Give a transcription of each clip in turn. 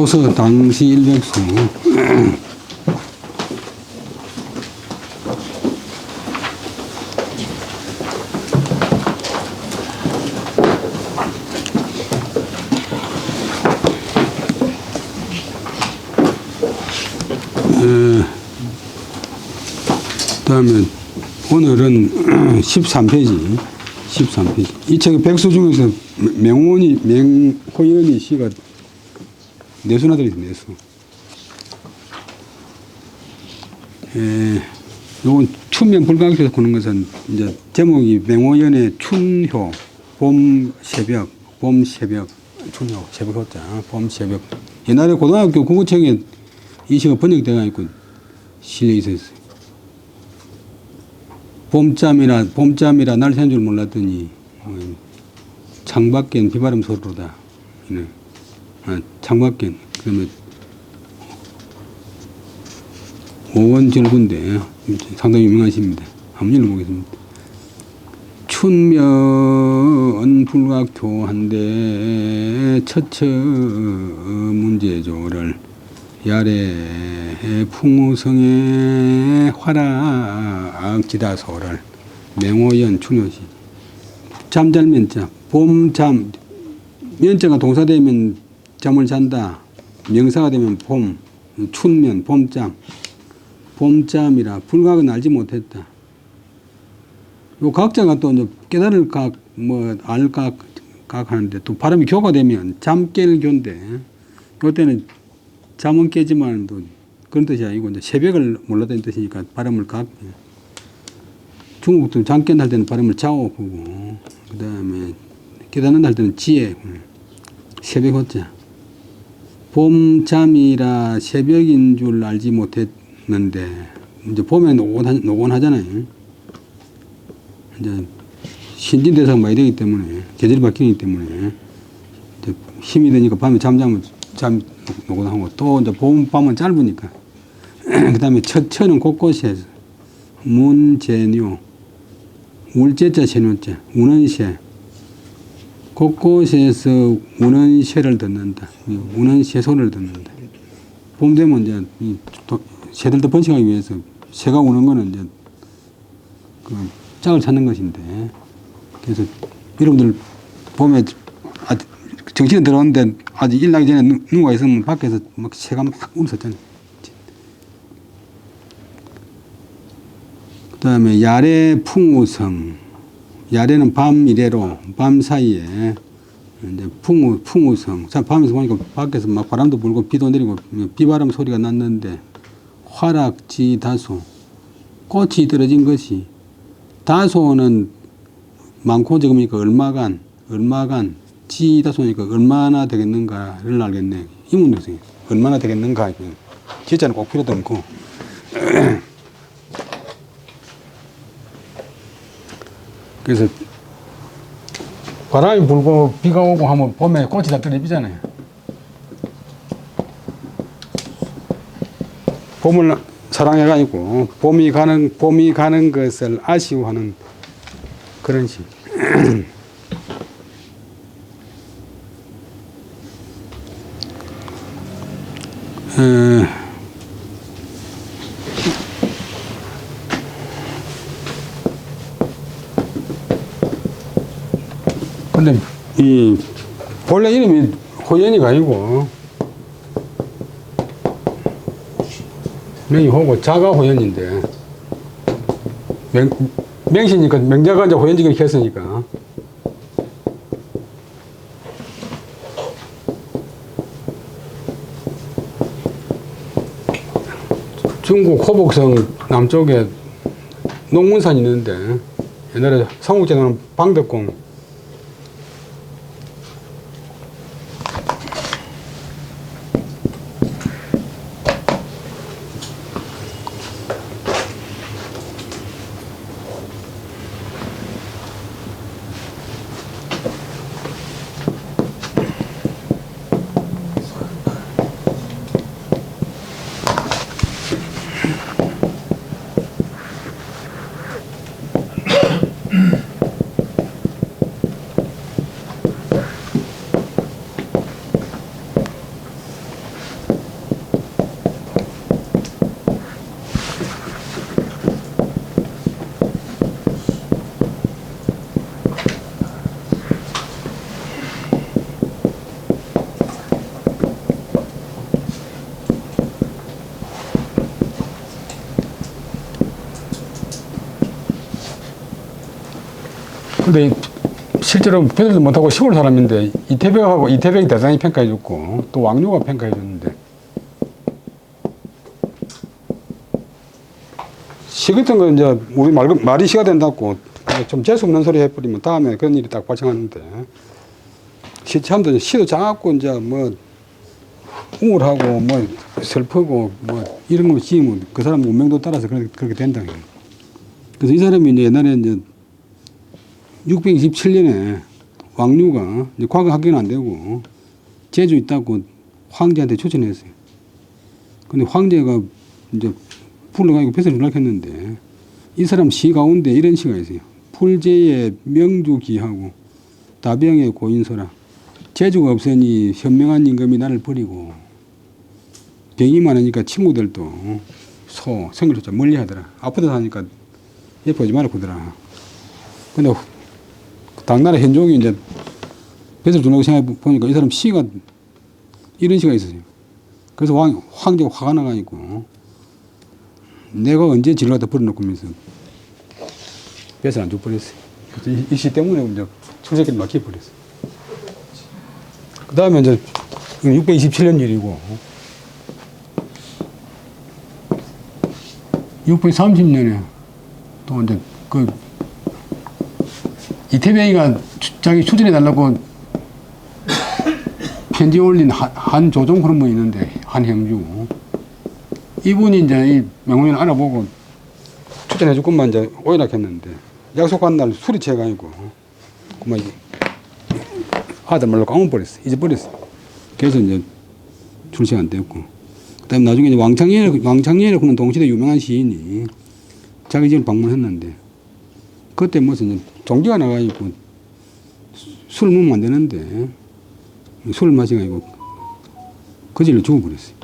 소서 당시 일백수. 그다음에 오늘은 13페이지. 13페이지. 이 책의 백수 중에서 맹호연이 시가 내수나 들어있어, 내수. 요건 춘면 불가학에서 보는 것은 이제 제목이 맹호연의 춘효, 봄 새벽, 춘효, 새벽 호자, 봄 새벽. 옛날에 고등학교 국어책에 이 시가 번역되어 있고 실려 있었어요. 봄잠이라 날 새는 줄 몰랐더니 창밖엔 비바람 소리로다. 창밖엔. 그다음에 오원절군데 상당히 유명한 시입니다. 한번 읽어보겠습니다. 춘면 불각교한데 처처 문제조를 야래 풍우성의 화락지다소를 맹호연 춘효시. 잠잘면자 봄잠. 면자가 동사되면 잠을 잔다. 명사가 되면 봄. 춘면 봄잠. 봄잠이라 불각은 알지 못했다. 요 각자가 또 이제 깨달을 각, 알 각 하는데 또 발음이 교가 되면 잠 깰 교인데 요때는 잠은 깨지만 또 그런 뜻이 아니고 이제 새벽을 몰랐다는 뜻이니까 발음을 각. 중국도 잠 깬다 할 때는 발음을 자오 보고 그 다음에 깨닫는다 할 때는 지혜. 새벽 호자. 봄잠이라 새벽인 줄 알지 못했는데 이제 봄에 노곤하잖아요. 이제 신진대사가 많이 되기 때문에 계절이 바뀌기 때문에 이제 힘이 되니까 밤에 잠자면 잠 노곤하고 또 이제 밤은 짧으니까 그 다음에 처처는 곳곳에서 문제뇨 울제자 세뇨자 우는 새 곳곳에서 우는 새를 듣는다. 우는 새 소리를 듣는다. 봄 되면 이제 새들도 번식하기 위해서 새가 우는 거는 이제 그 짝을 찾는 것인데 그래서 여러분들 봄에 정신이 들어오는데 아직 일 나기 전에 누가 있으면 밖에서 막 새가 막 울었잖아요. 그 다음에 야래 풍우성. 야래는 밤 이래로 밤 사이에 이제 풍우성. 밤에서 보니까 밖에서 막 바람도 불고 비도 내리고 비바람 소리가 났는데 화락지 다소. 꽃이 떨어진 것이. 다소는 많고 적으니까 얼마간 지 다소니까 얼마나 되겠는가를 알겠네. 이 문제죠. 얼마나 되겠는가. 지자는 꼭 필요도 없고. 그래서 바람이 불고 비가 오고 하면 봄에 꽃이 다 떨어지잖아요. 봄을 사랑해가지고 봄이 가는 것을 아쉬워하는 그런 시. 근데 이 본래 이름이 호연이가 아니고 명이호고 자가 호연인데 명시니까 명자가 이제 호연지기를 했으니까 중국 호북성 남쪽에 농문산이 있는데 옛날에 삼국제도는 방덕공 근데 실제로 배들도 못하고 시골 사람인데 이태백이 대단히 평가해줬고 또 왕류가 평가해줬는데 시 같은 거 이제 우리 말이 시가 된다고 좀 재수 없는 소리 해버리면 다음에 그런 일이 딱 발생하는데 참도 시도 작고 이제 뭐 우울하고 뭐 슬프고 뭐 이런 거 지으면 그 사람 운명도 따라서 그렇게 된다. 그래서 이 사람이 이제 옛날에 이제 627년에 왕류가 이제 과거 합격은 안 되고 제주 있다고 황제한테 추천했어요. 근데 황제가 이제 불러가지고 벼슬을 연락했는데 이 사람 시 가운데 이런 시가 있어요. 풀제의 명주기하고 다병의 고인소라. 재주가 없으니 현명한 임금이 나를 버리고 병이 많으니까 친구들도 생일조차 멀리 하더라. 아프다 하니까 옆에 오지 말라 그러더라. 근데 당나라 현종이 이제 벼슬 주려고 생각해 보니까 이 사람 시가 이런 시가 있었어요. 그래서 황제가 화가 나가지고 내가 언제 지를 갖다 버려놓고 면서 벼슬 안 줘버렸어요. 그래서 이 시 때문에 이제 출세길을 막혀버렸어요. 그 다음에 이제 627년 일이고 630년에 또 이제 그 이태백이가 자기 추진해달라고 편지 올린 한 조종 그런 분 있는데 한형주 이분이 이제 이 명호연을 알아보고 추천해줄 것만 이제 오연락했는데 약속한 날 술이 취해가지고 그만 아들 말로 까먹어버렸어. 잊어버렸어. 그래서 이제 출세가 안 됐고. 그 다음에 나중에 이제 왕창년이라고 하는 동시대 유명한 시인이 자기 집을 방문했는데 그때 무슨 이제 종기가 나가지고 술을 먹으면 안 되는데 술을 마셔가지고 그 질로 죽어버렸어요.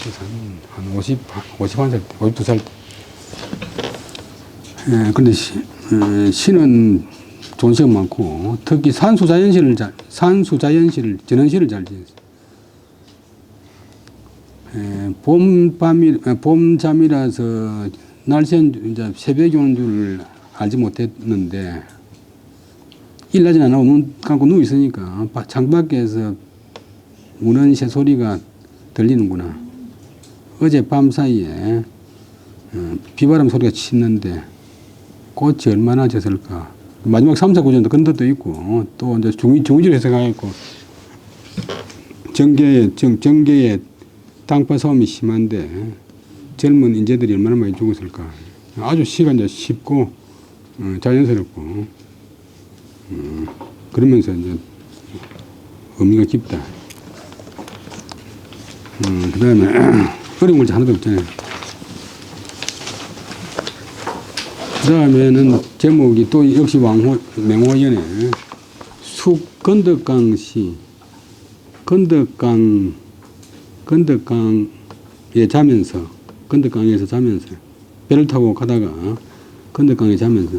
그래서 한 51살 때, 52살 때. 예, 근데 시는 좋은 시가 많고 특히 산수자연시를 전원시를 잘 지었어요. 봄잠이라서 날새는 이제 새벽이 오는 줄 알지 못했는데 일하진 안 하고 눈 감고 누워 있으니까 창밖에서 우는 새 소리가 들리는구나. 어제 밤 사이에 비바람 소리가 치는데 꽃이 얼마나 졌을까. 마지막 3, 4 구절도 그런 것도 있고 또 이제 중위줄 해석하고 정계에 땅파 싸움이 심한데 젊은 인재들이 얼마나 많이 죽었을까. 아주 시가 이제 쉽고 자연스럽고 그러면서 이제 의미가 깊다. 그 다음에 어려운 글자 하나도 없잖아요. 그 다음에는 제목이 또 역시 맹호연의 건덕강시 건덕강에 자면서 건덕강에서 자면서 배를 타고 가다가 건덕강에 자면서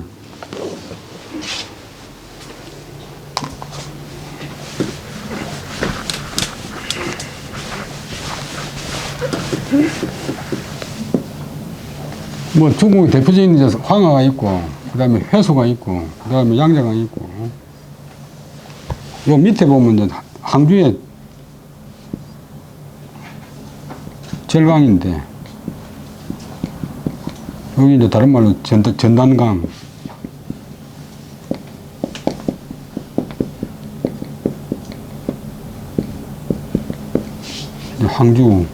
뭐 중국의 대표적인 이제 황하가 있고 그 다음에 회수가 있고 그 다음에 양자가 있고 요 밑에 보면 이제 항주의 절강인데 여기 이제 다른 말로 전단강 항주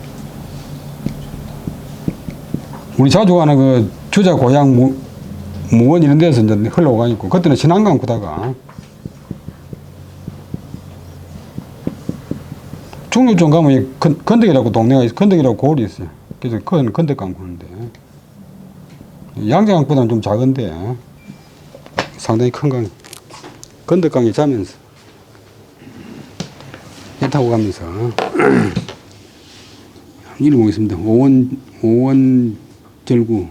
우리 자주 가는 그 주자 고향 무원 이런 데서 이제 흘러가 있고 그때는 신안강 보다가 중류쪽 가면 건덕이라고 동네가 있어. 건덕이라고 고을이 있어요. 그래서 그건 건덕강 보는데 양재강보다는 좀 작은데 상당히 큰 강. 건덕강에 자면서 배 타고 가면서 읽어보겠습니다. 오원절구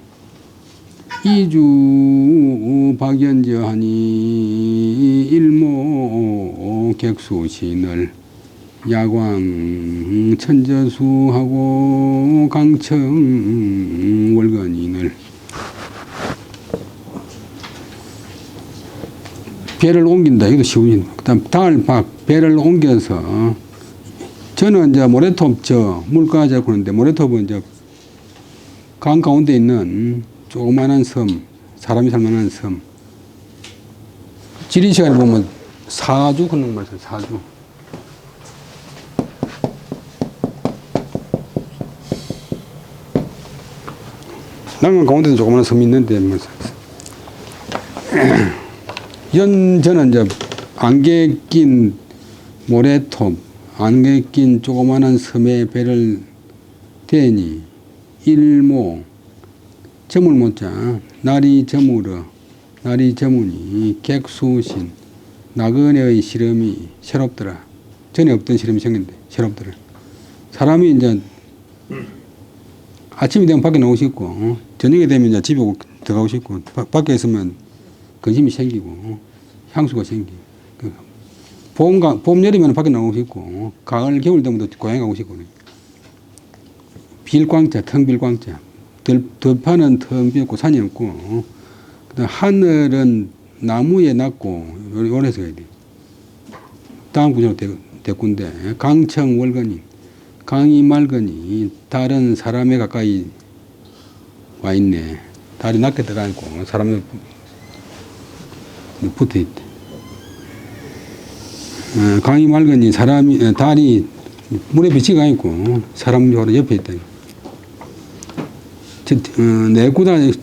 이주 박연저하니 일모 객수신을 야광 천저수하고 강청 월간인을 배를 옮긴다. 이것도 쉬운 일. 그다음 당을 배를 옮겨서 저는 이제 모래톱 물가자고 하는데 모래톱은 이제 강 가운데 있는 조그마한 섬, 사람이 살만한 섬. 지리 시간에 보면 사주 그런 거 맞아요. 사주. 난강 가운데도 조그마한 섬이 있는데 뭐 저는 이제 안개 낀 모래톱, 안개 낀 조그마한 섬에 배를 대니 일모 저물모자 날이 저물어 날이 저무니 객수신 나그네의 시름이 새롭더라. 전에 없던 시름이 생긴데 새롭더라. 사람이 이제 아침이 되면 밖에 나오고 싶고 저녁에 되면 이제 집에 들어가고 싶고 밖에 있으면 근심이 생기고 향수가 생기고 봄 여름에는 밖에 나오고 싶고 가을 겨울 되면 또 고향에 가고 싶고 빌광자 텅빌광자 들판은 텅 비었고 산이 없고 그다음 하늘은 나무에 낮고 요래서 가야 돼. 다음 구조로 대꾼데 강청 월거니 강이 맑으니 달은 사람에 가까이 와 있네. 달이 낮게 들어가 있고 사람에 붙어 있대. 강이 맑으니 달이 물에 비치가 있고 사람 옆에 있다.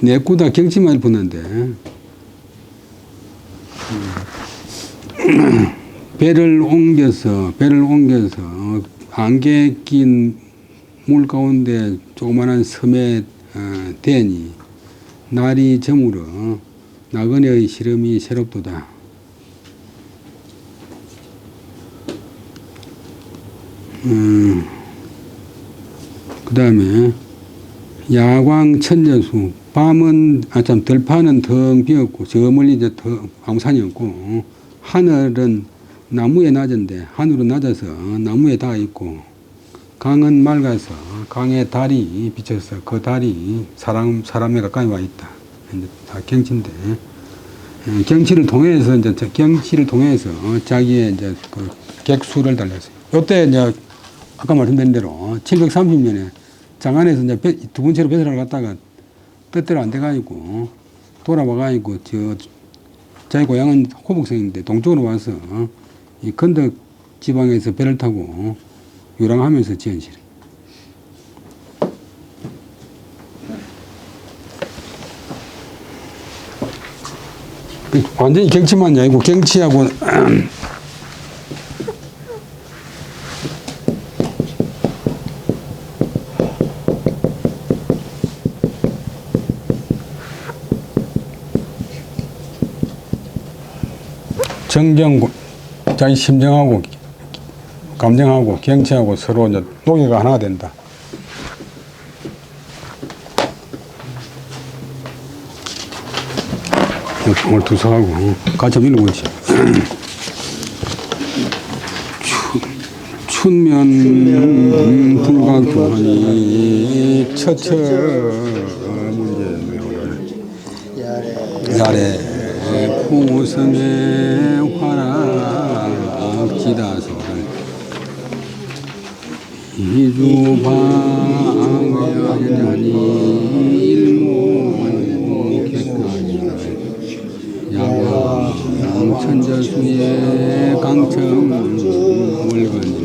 내구다 경치만 붙는데 배를 옮겨서 안개 낀 물 가운데 조그마한 섬에 대니 날이 저물어 나그네의 시름이 새롭도다. 그 다음에 야광 천저수 들판은 텅 비었고 저 멀리 이제 아무 산이 없고 하늘은 나무에 낮은데 하늘은 낮아서 나무에 닿아 있고 강은 맑아서 강에 달이 비쳐서 그 달이 사람에 가까이 와 있다. 이제 다 경치인데 경치를 통해서 자기의 이제 그 객수를 달렸어요. 요때 이제 아까 말씀드린 대로 730년에 장안에서 이제 두 번째로 배설을 갔다가 뜻대로 안 돼가지고 돌아와가지고 자기 고향은 호북성인데 동쪽으로 와서 이 건덕 지방에서 배를 타고 유랑하면서 지은 시래. 완전히 경치만이 아니고 경치하고 자기 심정하고 감정하고 경치하고 서로 이제 녹이가 하나가 된다. 오늘 두석하고 같이 한번 읽어보지. 춘면 불가교하니 처처 문제 야래 풍우성의 화락 지다소를 이주방외하니 일무객하니 야광 천저수의 강청 월거니